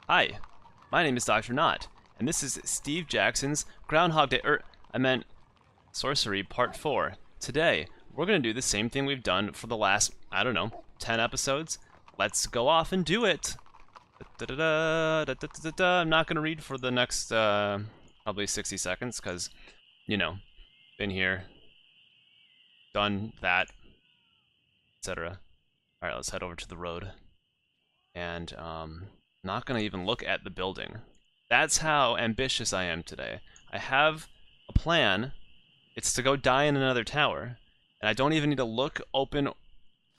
Hi, my name is Dr. Nought, and this is Steve Jackson's Groundhog Day, I meant Sorcery Part 4. Today, we're going to do the same thing we've done for the last, I don't know, 10 episodes. Let's go off and do it! I'm not going to read for the next, probably 60 seconds, because, you know, been here, done that, etc. Alright, let's head over to the road. And, not gonna even look at the building. That's how ambitious I am today. I have a plan. It's to go die in another tower. And I don't even need to look, open,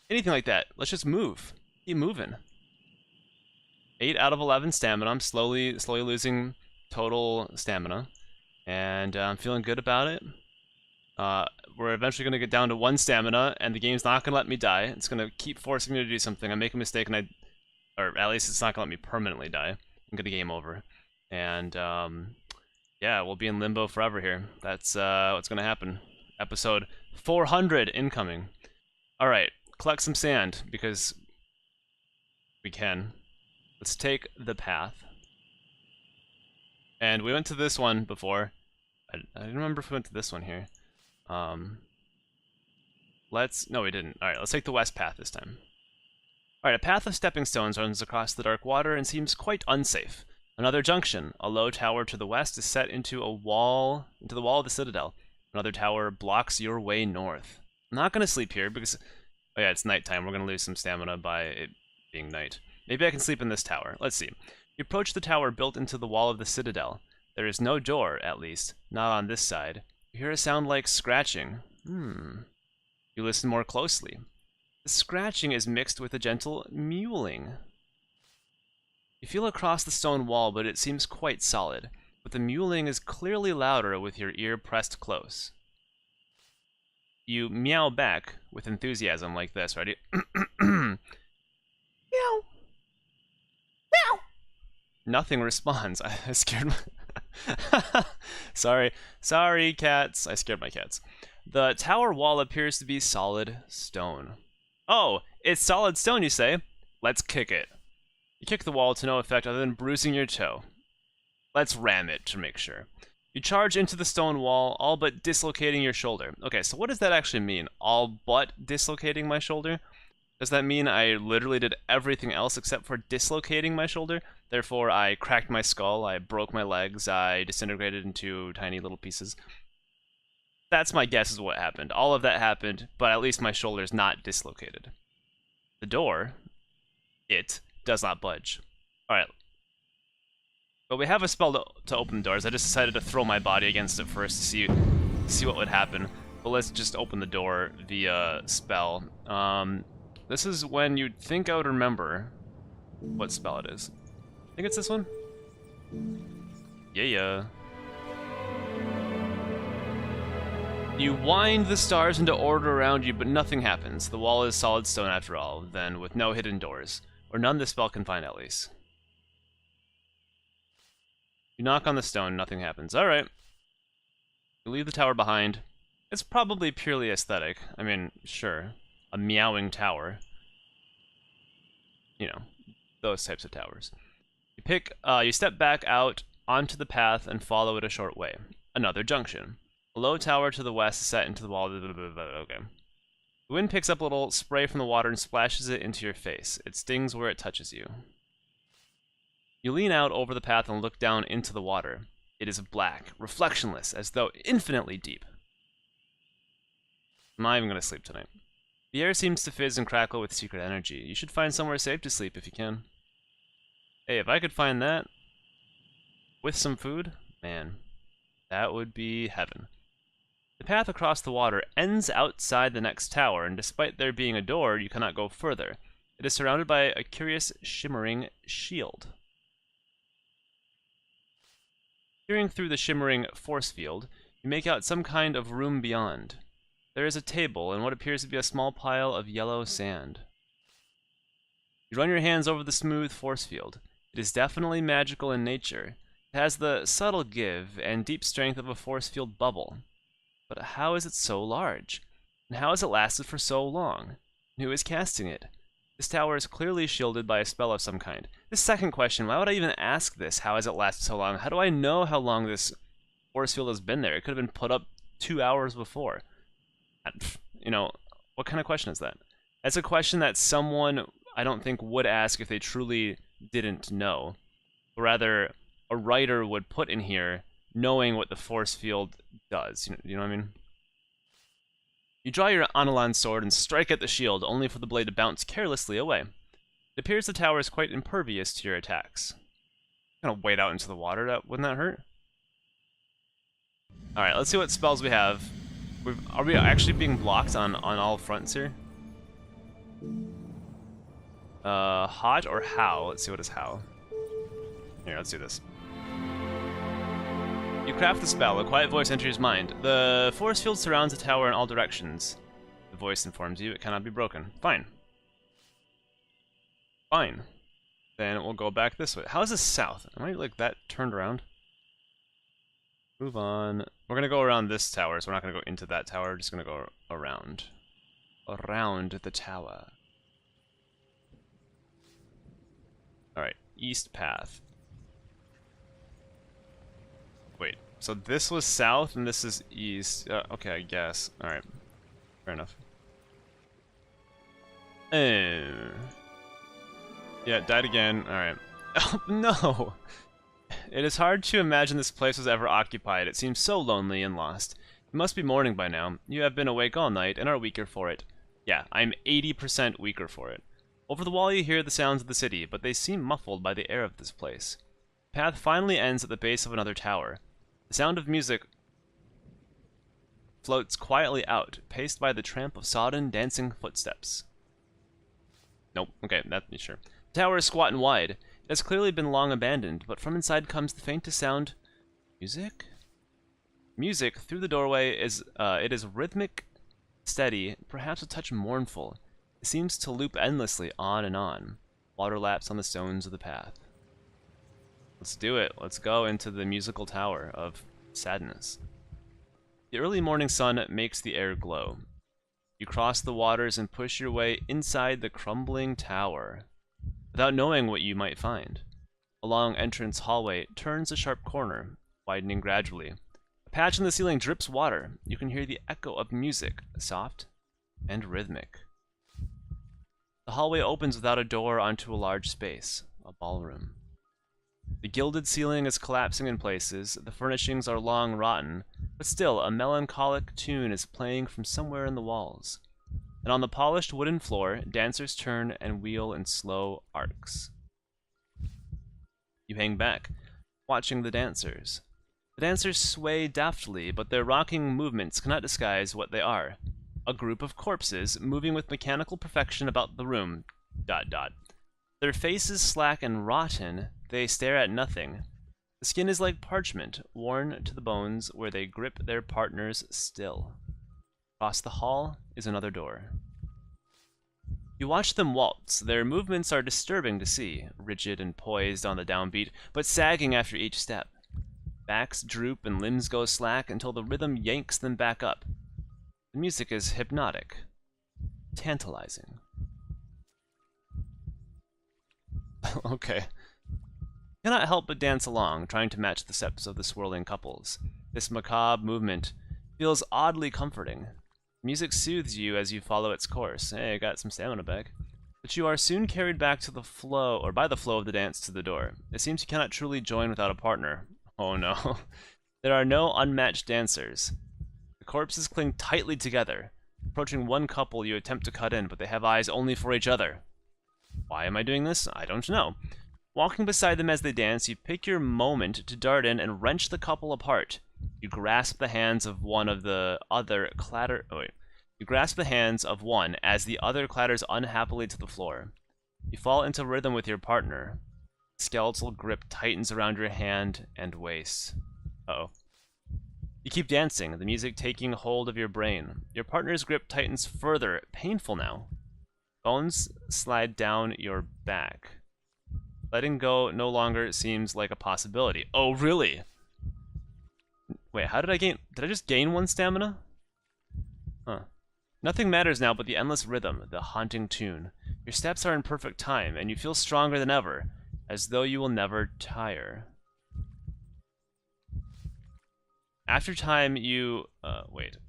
anything like that. Let's just move. Keep moving. 8 out of 11 stamina. I'm slowly losing total stamina. And I'm feeling good about it. We're eventually going to get down to 1 stamina, and the game's not going to let me die. It's going to keep forcing me to do something. I make a mistake, and or at least it's not going to let me permanently die. I'm going to game over. And, yeah, we'll be in limbo forever here. That's what's going to happen. Episode 400 incoming. Alright, collect some sand, because we can. Let's take the path. And we went to this one before. I don't remember if we went to this one here. No, we didn't. Alright, let's take the west path this time. Alright, a path of stepping stones runs across the dark water and seems quite unsafe. Another junction. A low tower to the west is set into the wall of the Citadel. Another tower blocks your way north. I'm not going to sleep here because, oh yeah, it's nighttime. We're going to lose some stamina by it being night. Maybe I can sleep in this tower. Let's see. You approach the tower built into the wall of the Citadel. There is no door, at least. Not on this side. You hear a sound like scratching. You listen more closely. The scratching is mixed with a gentle mewling. You feel across the stone wall, but it seems quite solid. But the mewling is clearly louder with your ear pressed close. You meow back with enthusiasm like this. Ready? Meow. Meow. Nothing responds. I scared my... Sorry, cats. I scared my cats. The tower wall appears to be solid stone. Oh, it's solid stone, you say? Let's kick it. You kick the wall to no effect other than bruising your toe. Let's ram it to make sure. You charge into the stone wall, all but dislocating your shoulder. Okay, so what does that actually mean? All but dislocating my shoulder? Does that mean I literally did everything else except for dislocating my shoulder? Therefore, I cracked my skull, I broke my legs, I disintegrated into tiny little pieces. That's my guess is what happened. All of that happened, but at least my shoulder's not dislocated. The door, it does not budge. Alright. But we have a spell to open doors. I just decided to throw my body against it first to see what would happen. But let's just open the door via spell. This is when you'd think I would remember what spell it is. I think it's this one? Yeah. You wind the stars into order around you, but nothing happens. The wall is solid stone after all, then with no hidden doors. Or none the spell can find, at least. You knock on the stone, nothing happens. Alright. You leave the tower behind. It's probably purely aesthetic. I mean, sure. A meowing tower. You know, those types of towers. You step back out onto the path and follow it a short way. Another junction. A low tower to the west is set into the wall. Okay. The wind picks up a little spray from the water and splashes it into your face. It stings where it touches you. You lean out over the path and look down into the water. It is black, reflectionless, as though infinitely deep. I'm not even going to sleep tonight. The air seems to fizz and crackle with secret energy. You should find somewhere safe to sleep if you can. Hey, if I could find that with some food, man, that would be heaven. The path across the water ends outside the next tower, and despite there being a door, you cannot go further. It is surrounded by a curious, shimmering shield. Peering through the shimmering force field, you make out some kind of room beyond. There is a table and what appears to be a small pile of yellow sand. You run your hands over the smooth force field. It is definitely magical in nature. It has the subtle give and deep strength of a force field bubble. But how is it so large? And how has it lasted for so long? And who is casting it? This tower is clearly shielded by a spell of some kind. This second question, why would I even ask this? How has it lasted so long? How do I know how long this force field has been there? It could have been put up 2 hours before. You know, what kind of question is that? That's a question that someone, I don't think, would ask if they truly didn't know. Rather, a writer would put in here knowing what the force field does. You know what I mean? You draw your Analan sword and strike at the shield, only for the blade to bounce carelessly away. It appears the tower is quite impervious to your attacks. I'm gonna wade out into the water, wouldn't that hurt? Alright, let's see what spells we have. Are we actually being blocked on all fronts here? Hot or how? Let's see what is how. Here, let's do this. You craft the spell. A quiet voice enters your mind. The force field surrounds the tower in all directions. The voice informs you it cannot be broken. Fine. Fine. Then we'll go back this way. How is this south? Am I like that turned around? Move on. We're gonna go around this tower, so we're not gonna go into that tower. We're just gonna go around. Around the tower. Alright, east path. Wait, so this was south and this is east. Okay, I guess. Alright, fair enough. Yeah, it died again. Alright. Oh, no! It is hard to imagine this place was ever occupied. It seems so lonely and lost. It must be morning by now. You have been awake all night and are weaker for it. Yeah, I'm 80% weaker for it. Over the wall you hear the sounds of the city, but they seem muffled by the air of this place. The path finally ends at the base of another tower. The sound of music floats quietly out, paced by the tramp of sodden, dancing footsteps. Nope, okay, that's sure. The tower is squat and wide. It has clearly been long abandoned, but from inside comes the faintest sound. Music? Music through the doorway is, it is rhythmic, steady, perhaps a touch mournful. It seems to loop endlessly on and on. Water laps on the stones of the path. Let's do it. Let's go into the musical tower of sadness. The early morning sun makes the air glow. You cross the waters and push your way inside the crumbling tower, without knowing what you might find. A long entrance hallway turns a sharp corner, widening gradually. A patch in the ceiling drips water. You can hear the echo of music, soft and rhythmic. The hallway opens without a door onto a large space, a ballroom. The gilded ceiling is collapsing in places, the furnishings are long rotten, but still a melancholic tune is playing from somewhere in the walls. And on the polished wooden floor, dancers turn and wheel in slow arcs. You hang back, watching the dancers. The dancers sway deftly, but their rocking movements cannot disguise what they are. A group of corpses, moving with mechanical perfection about the room. ... Their faces slack and rotten, they stare at nothing. The skin is like parchment, worn to the bones where they grip their partners still. Across the hall is another door. You watch them waltz. Their movements are disturbing to see, rigid and poised on the downbeat, but sagging after each step. Backs droop and limbs go slack until the rhythm yanks them back up. The music is hypnotic, tantalizing. Okay. Cannot help but dance along, trying to match the steps of the swirling couples. This macabre movement feels oddly comforting. Music soothes you as you follow its course. Hey, I got some stamina back. But you are soon carried back to the flow, or by the flow of the dance to the door. It seems you cannot truly join without a partner. Oh no. There are no unmatched dancers. The corpses cling tightly together. Approaching one couple, you attempt to cut in, but they have eyes only for each other. Why am I doing this? I don't know. Walking beside them as they dance, you pick your moment to dart in and wrench the couple apart. You grasp the hands of one of the other You grasp the hands of one as the other clatters unhappily to the floor. You fall into rhythm with your partner. Skeletal grip tightens around your hand and waist. Uh-oh. You keep dancing, the music taking hold of your brain. Your partner's grip tightens further, painful now. Bones slide down your back. Letting go no longer seems like a possibility. Oh, really? Wait, how did I gain... Did I just gain 1 stamina? Huh. Nothing matters now but the endless rhythm, the haunting tune. Your steps are in perfect time, and you feel stronger than ever, as though you will never tire. After time you...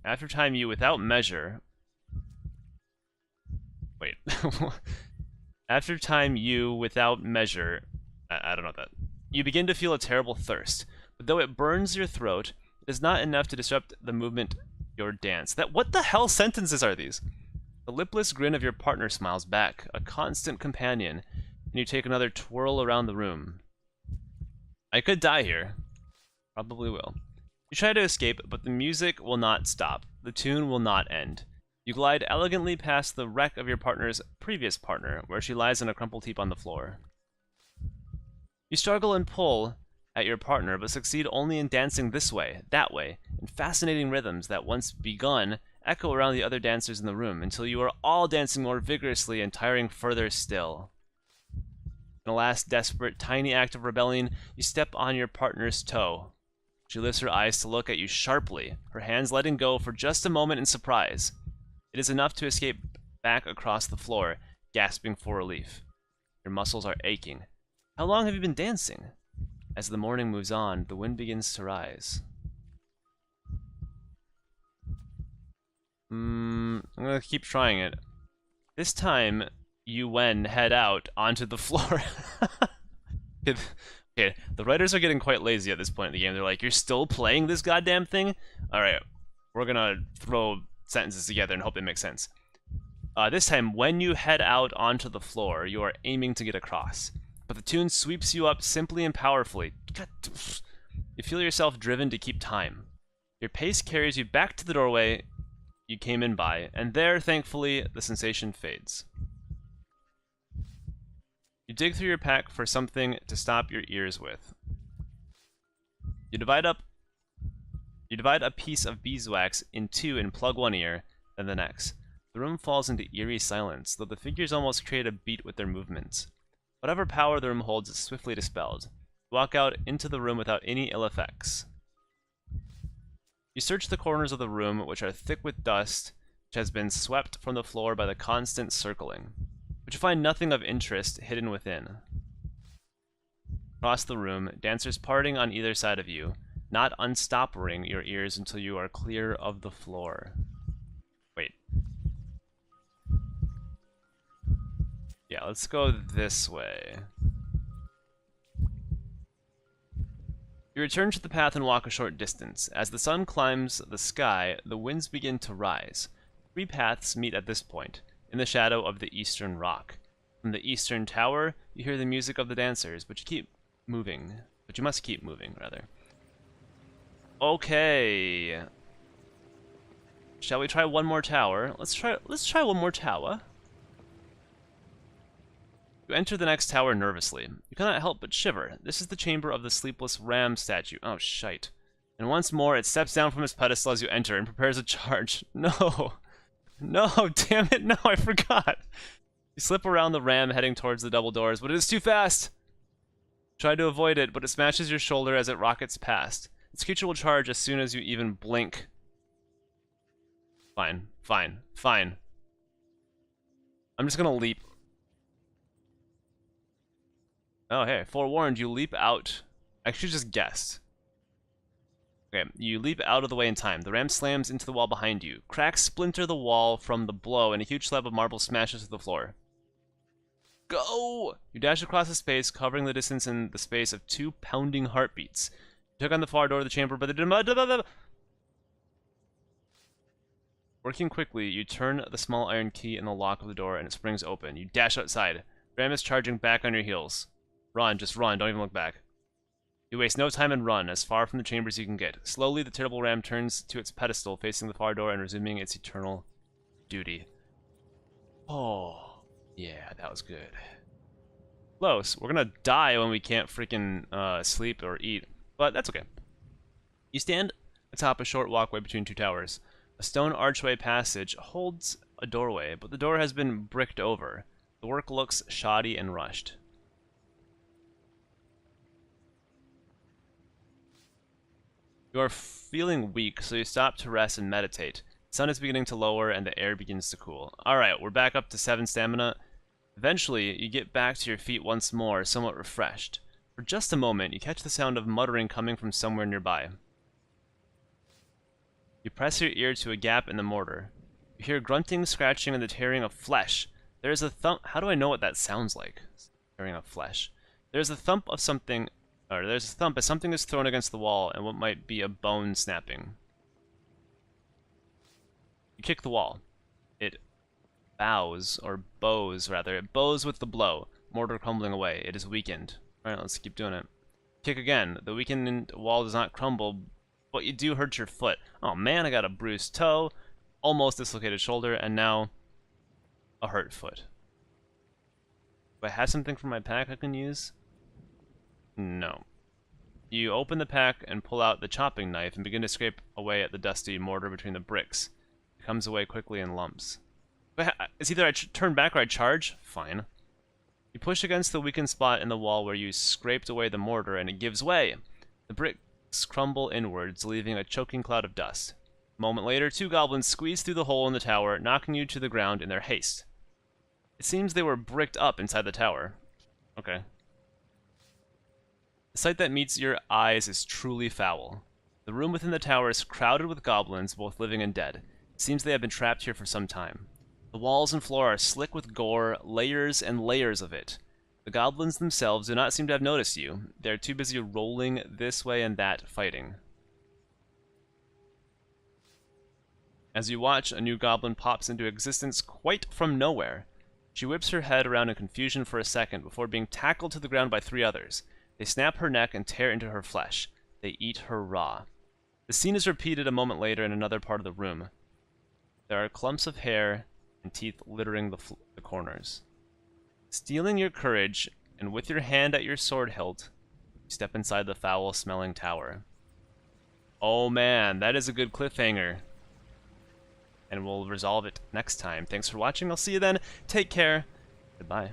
After time you without measure... Wait. After time you without measure... I don't know that. You begin to feel a terrible thirst, but though it burns your throat, it is not enough to disrupt the movement your dance. What the hell sentences are these? The lipless grin of your partner smiles back, a constant companion, and you take another twirl around the room. I could die here. Probably will. You try to escape, but the music will not stop. The tune will not end. You glide elegantly past the wreck of your partner's previous partner, where she lies in a crumpled heap on the floor. You struggle and pull at your partner, but succeed only in dancing this way, that way, in fascinating rhythms that, once begun, echo around the other dancers in the room, until you are all dancing more vigorously and tiring further still. In a last desperate, tiny act of rebellion, you step on your partner's toe. She lifts her eyes to look at you sharply, her hands letting go for just a moment in surprise. It is enough to escape back across the floor, gasping for relief. Your muscles are aching. How long have you been dancing? As the morning moves on, the wind begins to rise. I'm gonna keep trying it. This time, you head out onto the floor. Okay, the writers are getting quite lazy at this point in the game. They're like, you're still playing this goddamn thing? Alright, we're gonna throw sentences together and hope they make sense. This time, when you head out onto the floor, you are aiming to get across. But the tune sweeps you up simply and powerfully. You feel yourself driven to keep time. Your pace carries you back to the doorway you came in by, and there, thankfully, the sensation fades. You dig through your pack for something to stop your ears with. You divide a piece of beeswax in two and plug one ear, then the next. The room falls into eerie silence, though the figures almost create a beat with their movements. Whatever power the room holds is swiftly dispelled. You walk out into the room without any ill effects. You search the corners of the room, which are thick with dust, which has been swept from the floor by the constant circling, but you find nothing of interest hidden within. Across the room, dancers parting on either side of you, not unstopping your ears until you are clear of the floor. Wait. Yeah, let's go this way. You return to the path and walk a short distance. As the sun climbs the sky, the winds begin to rise. Three paths meet at this point, in the shadow of the eastern rock. From the eastern tower, you hear the music of the dancers, but you must keep moving, rather. Okay. Shall we try one more tower? Let's try one more tower. You enter the next tower nervously. You cannot help but shiver. This is the chamber of the sleepless ram statue. Oh, shite. And once more, it steps down from its pedestal as you enter and prepares a charge. No. No, damn it, no, I forgot. You slip around the ram heading towards the double doors, but it is too fast. Try to avoid it, but it smashes your shoulder as it rockets past. Its creature will charge as soon as you even blink. Fine, fine, fine. I'm just gonna leap. Oh, hey, forewarned, you leap out. I actually just guessed. Okay, you leap out of the way in time. The ram slams into the wall behind you. Cracks splinter the wall from the blow, and a huge slab of marble smashes to the floor. Go! You dash across the space, covering the distance in the space of 2 pounding heartbeats. You tug on the far door of the chamber, but the... Working quickly, you turn the small iron key in the lock of the door, and it springs open. You dash outside. Ram is charging back on your heels. Run, just run, don't even look back. You waste no time and run, as far from the chamber as you can get. Slowly, the terrible ram turns to its pedestal, facing the far door and resuming its eternal duty. Oh, yeah, that was good. Close. We're gonna die when we can't freaking sleep or eat, but that's okay. You stand atop a short walkway between 2 towers. A stone archway passage holds a doorway, but the door has been bricked over. The work looks shoddy and rushed. You are feeling weak, so you stop to rest and meditate. The sun is beginning to lower and the air begins to cool. Alright, we're back up to 7 stamina. Eventually, you get back to your feet once more, somewhat refreshed. For just a moment, you catch the sound of muttering coming from somewhere nearby. You press your ear to a gap in the mortar. You hear grunting, scratching, and the tearing of flesh. There is a thump. How do I know what that sounds like? Tearing of flesh. There's a thump of something. Or there's a thump as something is thrown against the wall and what might be a bone snapping. You kick the wall. It bows, or bows rather. It bows with the blow. Mortar crumbling away. It is weakened. Alright, let's keep doing it. Kick again. The weakened wall does not crumble, but you do hurt your foot. Oh man, I got a bruised toe, almost dislocated shoulder, and now a hurt foot. Do I have something from my pack I can use? No. You open the pack and pull out the chopping knife and begin to scrape away at the dusty mortar between the bricks. It comes away quickly in lumps. It's either I turn back or I charge? Fine. You push against the weakened spot in the wall where you scraped away the mortar and it gives way. The bricks crumble inwards, leaving a choking cloud of dust. A moment later, 2 goblins squeeze through the hole in the tower, knocking you to the ground in their haste. It seems they were bricked up inside the tower. Okay. The sight that meets your eyes is truly foul. The room within the tower is crowded with goblins, both living and dead. It seems they have been trapped here for some time. The walls and floor are slick with gore, layers and layers of it. The goblins themselves do not seem to have noticed you. They are too busy rolling this way and that, fighting. As you watch, a new goblin pops into existence quite from nowhere. She whips her head around in confusion for a second before being tackled to the ground by 3 others. They snap her neck and tear into her flesh. They eat her raw. The scene is repeated a moment later in another part of the room. There are clumps of hair and teeth littering the corners. Stealing your courage, and with your hand at your sword hilt, you step inside the foul-smelling tower. Oh man, that is a good cliffhanger. And we'll resolve it next time. Thanks for watching. I'll see you then. Take care. Goodbye.